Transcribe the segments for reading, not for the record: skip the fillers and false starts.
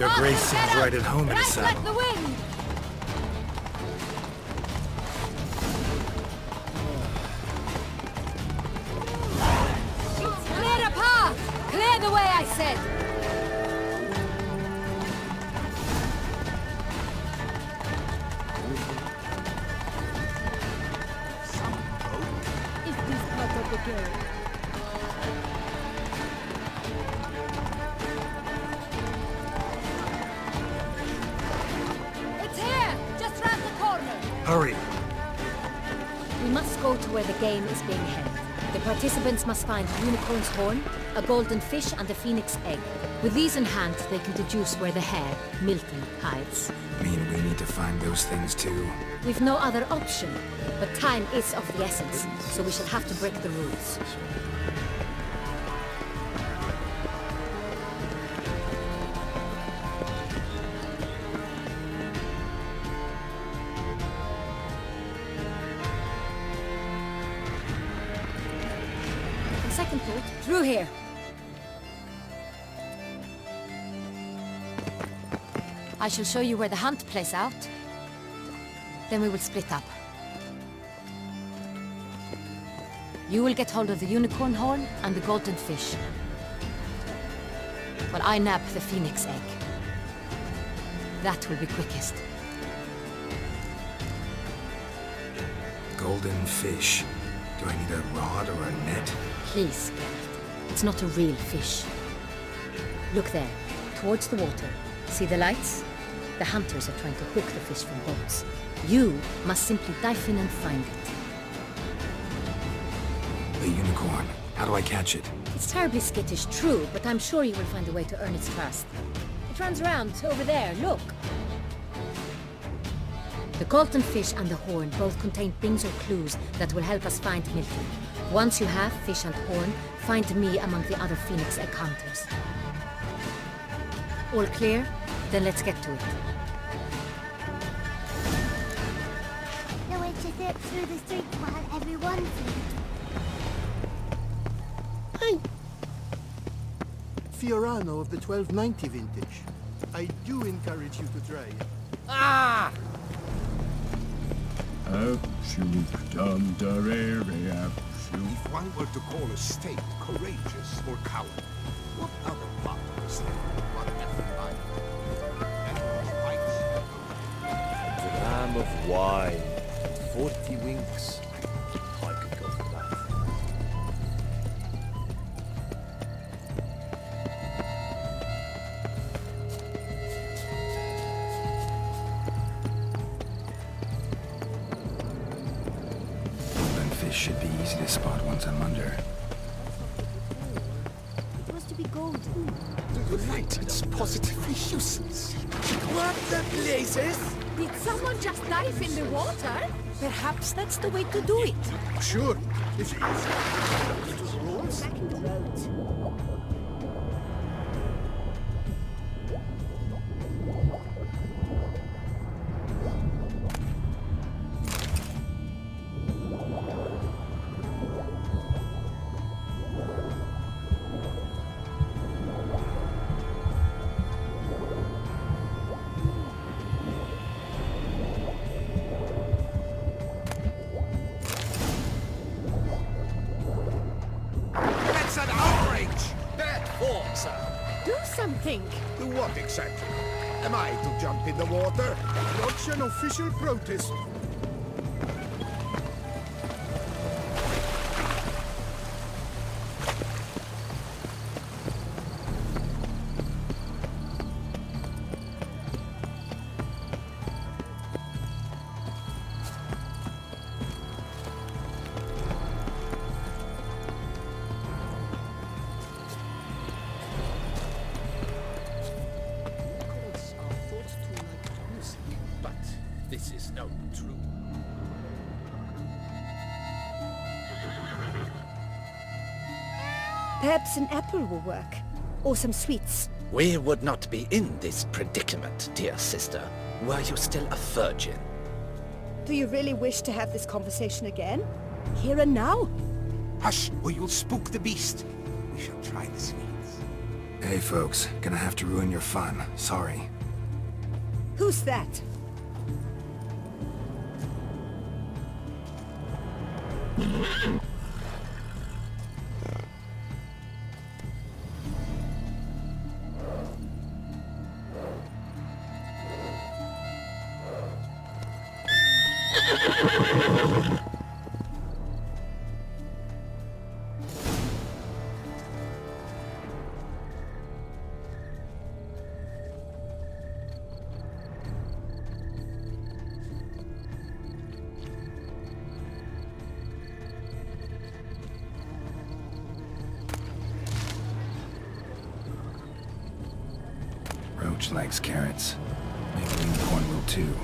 Your Grace seems right at home in a Right like saddle. the wind! Clear a path! Clear the way, I said! Is this part of the game? It's here! Just round the corner! Hurry! We must go to where the game is being held. The participants must find a unicorn's horn, a golden fish, and a phoenix egg. With these in hand, they can deduce where the hare, Milton, hides. Mean we need to find those things too. We've no other option, but time is of the essence, so we shall have to break the rules. On second thought, Through here! I shall show you where the hunt plays out. Then we will split up. You will get hold of the unicorn horn and the golden fish, while I nab the phoenix egg. That will be quickest. Golden fish. Do I need a rod or a net? please, Geralt. It's not a real fish. Look there, towards the water. See the lights? The hunters are trying to hook the fish from boats. You must simply dive in and find it. The unicorn. How do I catch it? It's terribly skittish, true, but I'm sure you will find a way to earn its trust. It runs around over there, look. The golden fish and the horn both contain things or clues that will help us find Milton. Once you have fish and horn, find me among the other phoenix egg hunters. All clear? Then let's get to it. No way to zip through the street while everyone's in. Fiorano of the 1290 vintage. I do encourage you to try it. Ah! If one were to call a state courageous or coward, what other part of the state would one have in mind? Dram of wine, 40 winks. I could go for that. Golden fish should be easy to spot once I'm under. It was to be golden. Right, it's positively useless. What the blazes? Did someone just dive in the water? Perhaps that's the way to do it. Sure, if you the rules. Back in the road. That's an outrage! Bad form, sir. Do something! Do what exactly? Am I to jump in the water? Lodge an official protest. Chords are thought to like music, but this is no true. Perhaps an apple will work. Or some sweets. We would not be in this predicament, dear sister, were you still a virgin. Do you really wish to have this conversation again? Here and now? Hush, or you'll spook the beast. We shall try the sweets. Hey folks, gonna have to ruin your fun. Sorry. Who's that? Roach likes carrots. Maybe unicorn will too.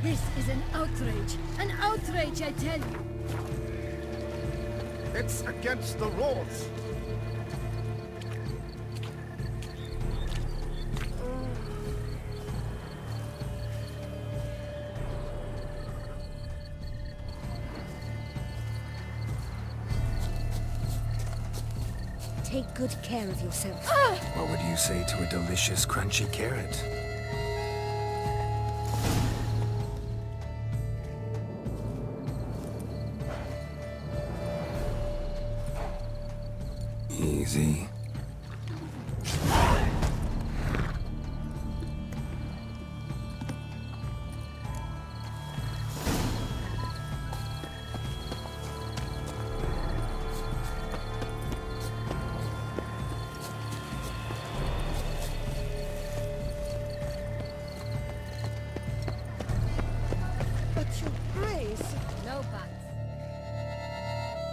This is an outrage! An outrage, I tell you! It's against the rules. Take good care of yourself. What would you say to a delicious, crunchy carrot? Easy. But your grace... No buts.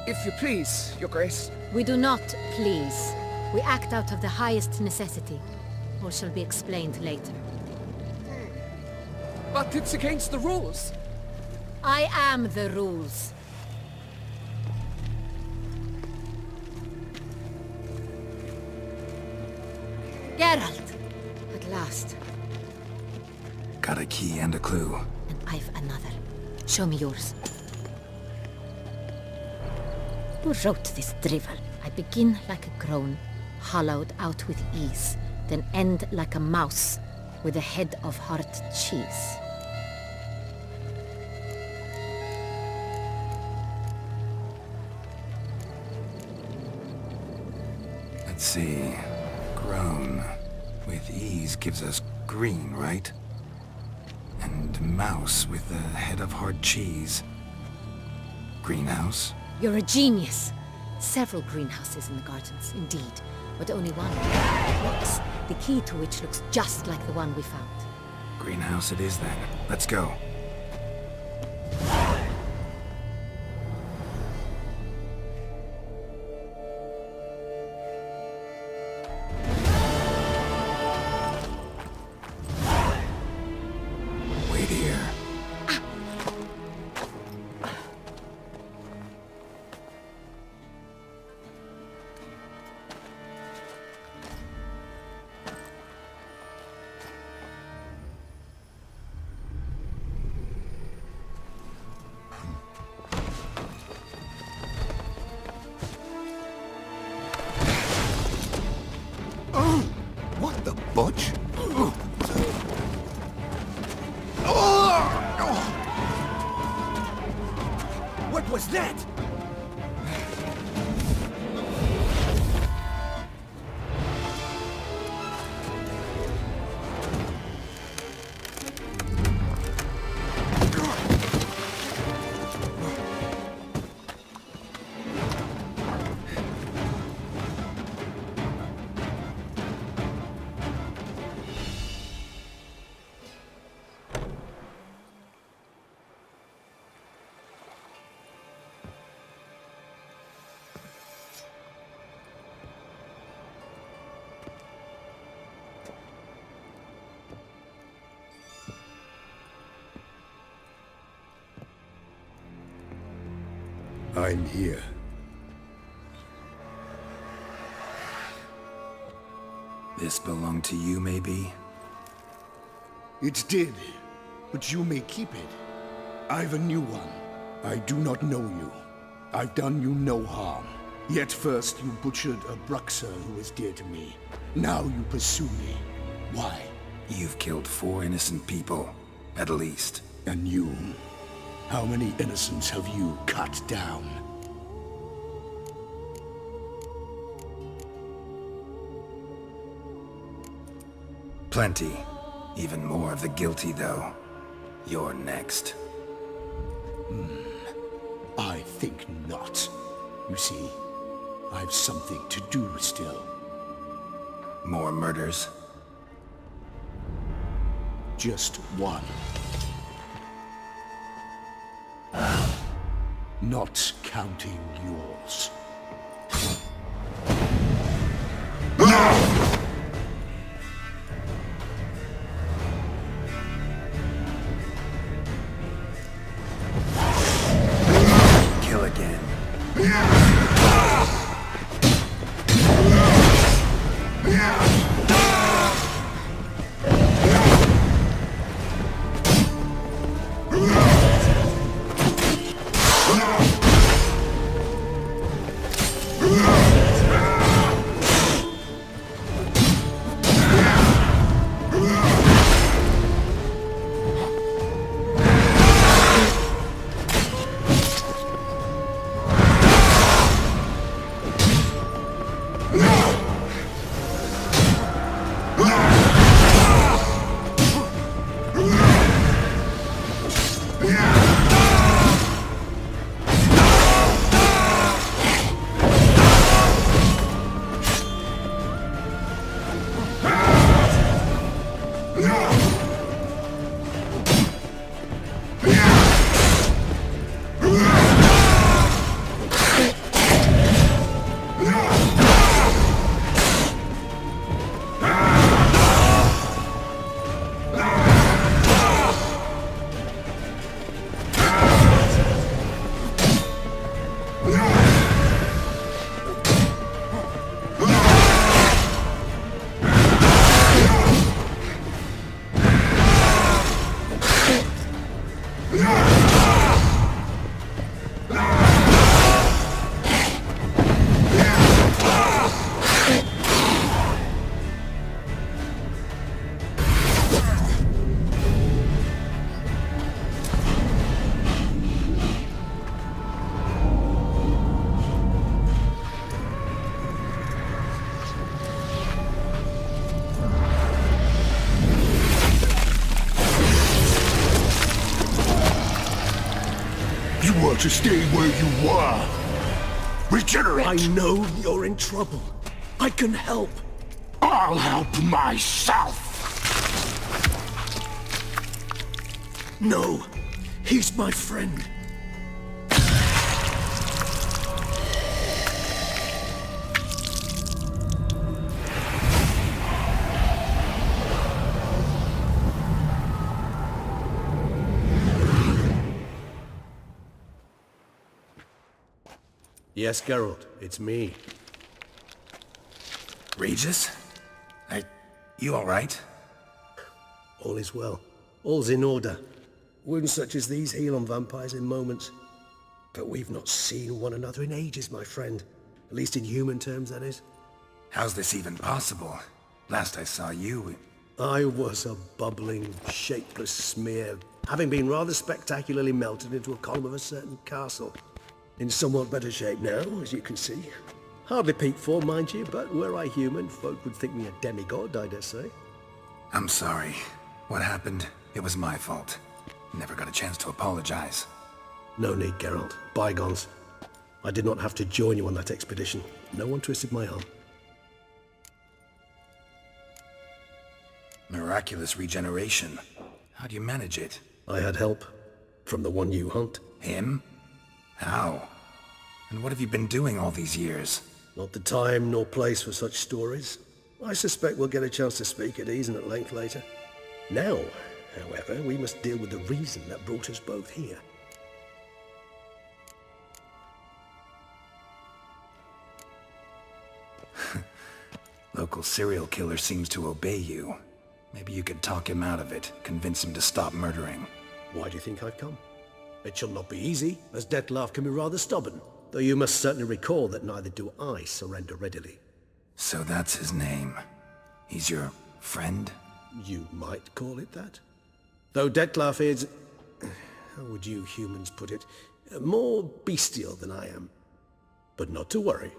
If you please, Your Grace. We do not please. We act out of the highest necessity. All shall be explained later. But it's against the rules. I am the rules. Geralt! At last. Got a key and a clue. And I've another. Show me yours. Who wrote this drivel? I begin like a groan, hollowed out with ease, then end like a mouse, with a head of hard cheese. Let's see. Grown. With ease gives us green, right? And mouse with the head of hard cheese. Greenhouse? You're a genius! Several greenhouses in the gardens, indeed, but only one looks, the key to which looks just like the one we found. Greenhouse it is then. Let's go. Wait here. What the butch? What was that? I'm here. This belonged to you, maybe? It did, but you may keep it. I've a new one. I do not know you. I've done you no harm. Yet first you butchered a Bruxer who was dear to me. Now you pursue me. Why? You've killed 4 innocent people, at least. And you? How many innocents have you cut down? Plenty. Even more of the guilty, though. You're next. I think not. You see, I've something to do still. More murders? Just one. Not counting yours. Kill again. To stay where you were. Regenerate! I know you're in trouble. I can help. I'll help myself! No, he's my friend. Yes, Geralt, it's me. Regis? You alright? All is well. All's in order. Wounds such as these heal on vampires in moments. But we've not seen one another in ages, my friend. At least in human terms, that is. How's this even possible? Last I saw you... I was a bubbling, shapeless smear, having been rather spectacularly melted into a column of a certain castle. In somewhat better shape now, as you can see. Hardly peak form, mind you, but were I human, folk would think me a demigod, I dare say. I'm sorry. What happened, it was my fault. Never got a chance to apologize. No need, Geralt. Bygones. I did not have to join you on that expedition. No one twisted my arm. Miraculous regeneration. How do you manage it? I had help. From the one you hunt. Him? How? And what have you been doing all these years? Not the time nor place for such stories. I suspect we'll get a chance to speak at ease and at length later. Now, however, we must deal with the reason that brought us both here. Local serial killer seems to obey you. Maybe you could talk him out of it, convince him to stop murdering. Why do you think I've come? It shall not be easy, as Dettlaff can be rather stubborn. though you must certainly recall that neither do I surrender readily. So that's his name. He's your friend? You might call it that. Though Dettlaff is, how would you humans put it, more bestial than I am. But not to worry,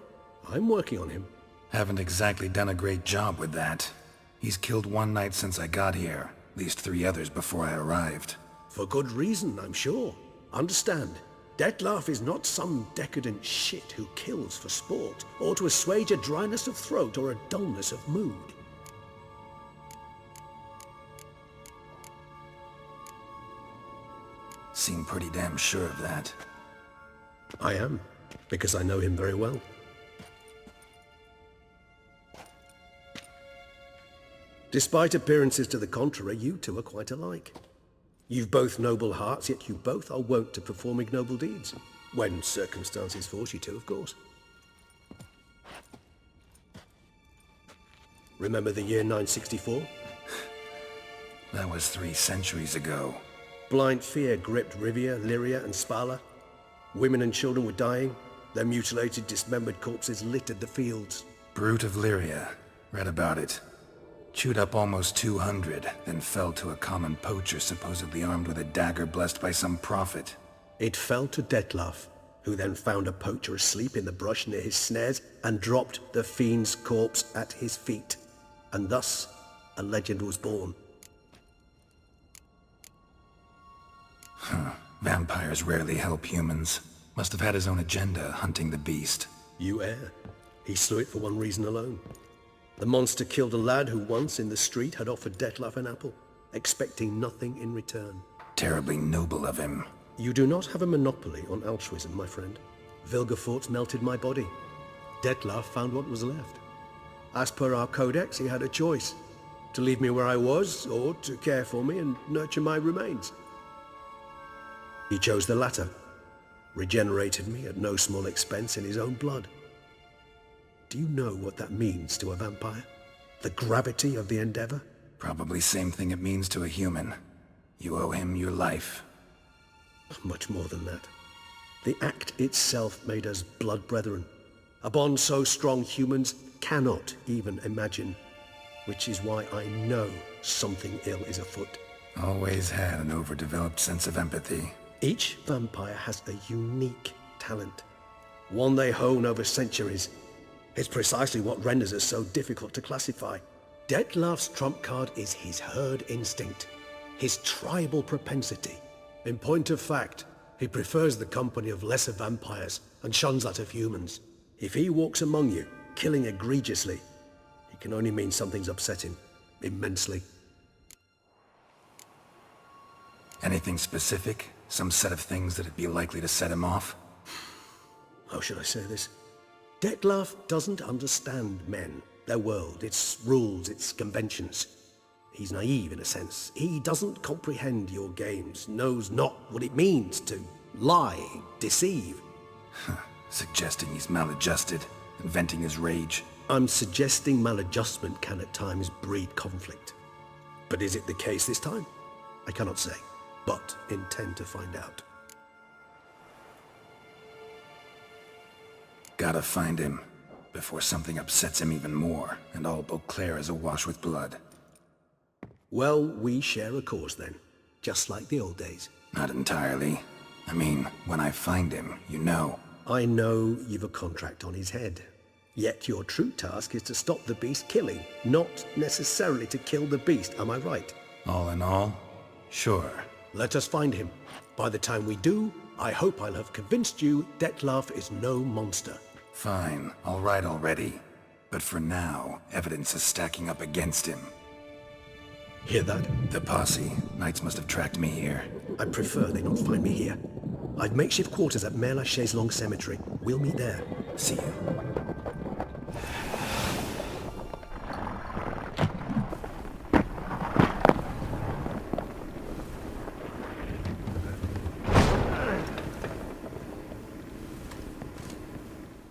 I'm working on him. Haven't exactly done a great job with that. He's killed one knight since I got here, at least 3 others before I arrived. For good reason, I'm sure. Understand, Dettlaff is not some decadent shit who kills for sport, or to assuage a dryness of throat or a dullness of mood. Seem pretty damn sure of that. I am, because I know him very well. Despite appearances to the contrary, you two are quite alike. You've both noble hearts, yet you both are wont to perform ignoble deeds. When circumstances force you to, of course. Remember the year 964? That was 3 centuries ago. Blind fear gripped Rivia, Lyria, and Spala. Women and children were dying. Their mutilated, dismembered corpses littered the fields. Brute of Lyria. Read about it. Chewed up almost 200, then fell to a common poacher supposedly armed with a dagger blessed by some prophet. It fell to Dettlaff, who then found a poacher asleep in the brush near his snares and dropped the fiend's corpse at his feet. And thus, a legend was born. Vampires rarely help humans. Must have had his own agenda, hunting the beast. You err. He slew it for one reason alone. The monster killed a lad who once in the street had offered Dettlaff an apple, expecting nothing in return. Terribly noble of him. You do not have a monopoly on altruism, my friend. Vilgefortz melted my body. Dettlaff found what was left. As per our codex, he had a choice. To leave me where I was, or to care for me and nurture my remains. He chose the latter. Regenerated me at no small expense in his own blood. Do you know what that means to a vampire? The gravity of the endeavor? Probably same thing it means to a human. You owe him your life. Much more than that. The act itself made us blood brethren. A bond so strong humans cannot even imagine. Which is why I know something ill is afoot. Always had an overdeveloped sense of empathy. Each vampire has a unique talent. One they hone over centuries. It's precisely what renders us so difficult to classify. Dettlaff's trump card is his herd instinct, his tribal propensity. In point of fact, he prefers the company of lesser vampires and shuns that of humans. If he walks among you, killing egregiously, it can only mean something's upset him, immensely. Anything specific? Some set of things that'd be likely to set him off? How should I say this? Dettlaff doesn't understand men, their world, its rules, its conventions. He's naive in a sense. He doesn't comprehend your games, knows not what it means to lie, deceive. Suggesting he's maladjusted, and venting his rage. I'm suggesting maladjustment can at times breed conflict. But is it the case this time? I cannot say, but intend to find out. Gotta find him, before something upsets him even more, and all Beauclair is awash with blood. Well, we share a cause then, just like the old days. Not entirely. I mean, when I find him, you know. I know you've a contract on his head. Yet your true task is to stop the beast killing, not necessarily to kill the beast, am I right? All in all, sure. Let us find him. By the time we do, I hope I'll have convinced you Dettlaff is no monster. Fine, all right already. But for now, evidence is stacking up against him. Hear that? The posse. Knights must have tracked me here. I prefer they not find me here. I'd makeshift quarters at Mère Lachaise Long Cemetery. We'll meet there. See you.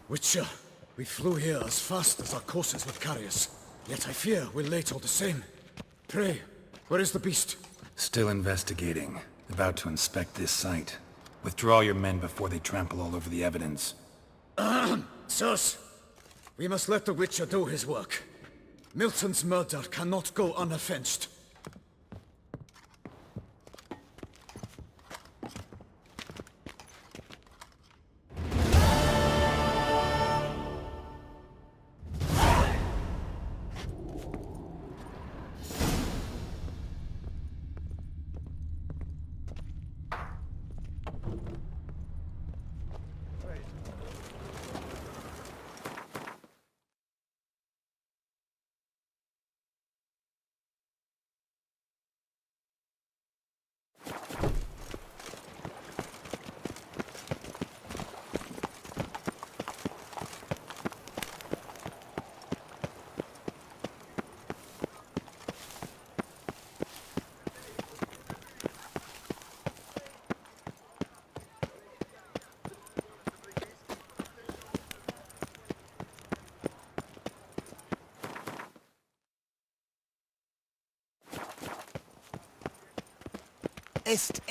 Witcher, we flew here as fast as our courses would carry us. Yet I fear we're late all the same. Pray, where is the beast? Still investigating. About to inspect this site. Withdraw your men before they trample all over the evidence. Sirs, we must let the Witcher do his work. Milton's murder cannot go unavenged.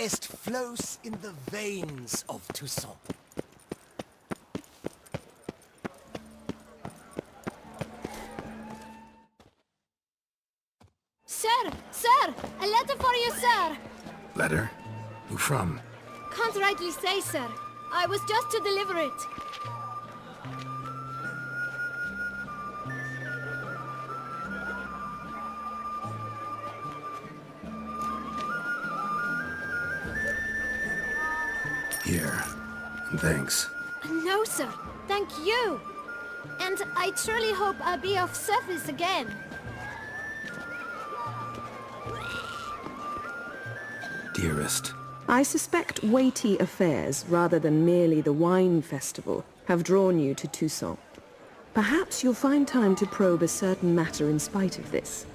Est flows in the veins of Toussaint. Sir! Sir! A letter for you, sir! Letter? Who from? Can't rightly say, sir. I was just to deliver it. Here. And thanks. No, sir. Thank you. And I truly hope I'll be of service again. Dearest. I suspect weighty affairs, rather than merely the wine festival, have drawn you to Toussaint. Perhaps you'll find time to probe a certain matter in spite of this.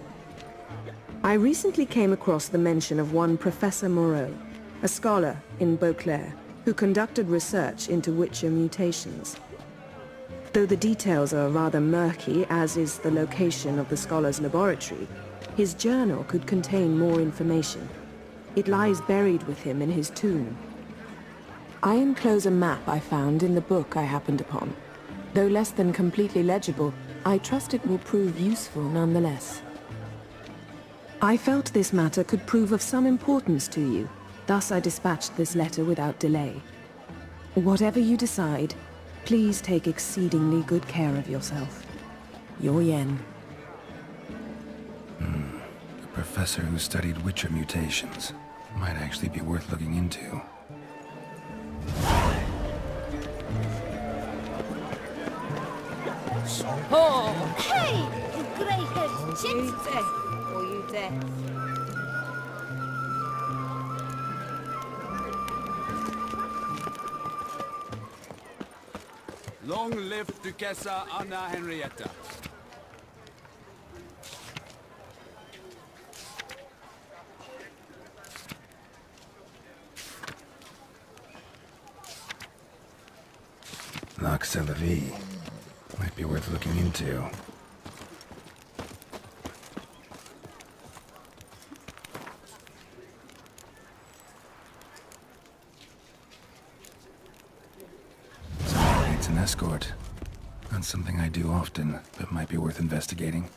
I recently came across the mention of one Professor Moreau, a scholar in Beauclair, who conducted research into Witcher mutations. Though the details are rather murky, as is the location of the scholar's laboratory, his journal could contain more information. It lies buried with him in his tomb. I enclose a map I found in the book I happened upon. Though less than completely legible, I trust it will prove useful nonetheless. I felt this matter could prove of some importance to you. Thus I dispatched this letter without delay. Whatever you decide, please take exceedingly good care of yourself. Your Yen. A professor who studied Witcher mutations. Might actually be worth looking into. Oh! Hey! You grey-haired chit! Oh, you there. Long live Duchessa Anna Henrietta. Nox à la vie. Might be worth looking into. Someone needs an escort. Not something I do often, but might be worth investigating.